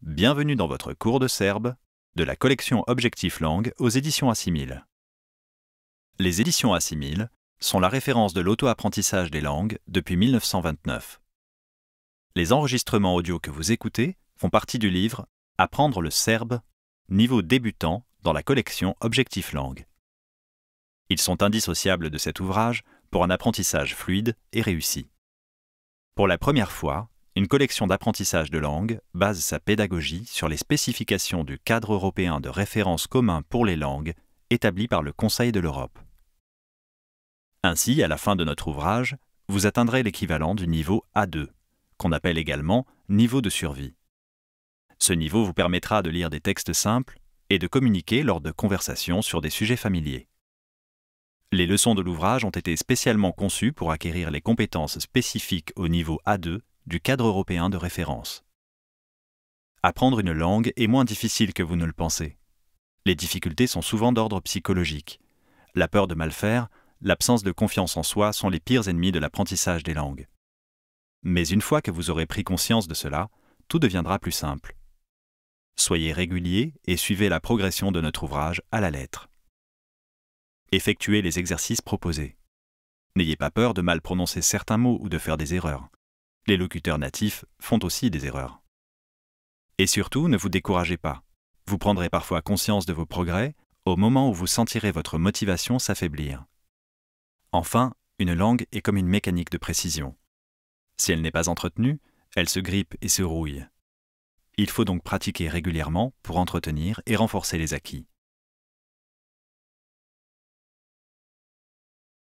Bienvenue dans votre cours de serbe de la collection Objectif Langue aux éditions A6000. Les éditions A6000 sont la référence de l'auto-apprentissage des langues depuis 1929. Les enregistrements audio que vous écoutez font partie du livre Apprendre le serbe, niveau débutant dans la collection Objectif Langue. Ils sont indissociables de cet ouvrage pour un apprentissage fluide et réussi. Pour la première fois, une collection d'apprentissage de langue base sa pédagogie sur les spécifications du cadre européen de référence commun pour les langues établi par le Conseil de l'Europe. Ainsi, à la fin de notre ouvrage, vous atteindrez l'équivalent du niveau A2, qu'on appelle également niveau de survie. Ce niveau vous permettra de lire des textes simples et de communiquer lors de conversations sur des sujets familiers. Les leçons de l'ouvrage ont été spécialement conçues pour acquérir les compétences spécifiques au niveau A2 du cadre européen de référence. Apprendre une langue est moins difficile que vous ne le pensez. Les difficultés sont souvent d'ordre psychologique. La peur de mal faire, l'absence de confiance en soi sont les pires ennemis de l'apprentissage des langues. Mais une fois que vous aurez pris conscience de cela, tout deviendra plus simple. Soyez réguliers et suivez la progression de notre ouvrage à la lettre. Effectuez les exercices proposés. N'ayez pas peur de mal prononcer certains mots ou de faire des erreurs. Les locuteurs natifs font aussi des erreurs. Et surtout, ne vous découragez pas. Vous prendrez parfois conscience de vos progrès au moment où vous sentirez votre motivation s'affaiblir. Enfin, une langue est comme une mécanique de précision. Si elle n'est pas entretenue, elle se grippe et se rouille. Il faut donc pratiquer régulièrement pour entretenir et renforcer les acquis.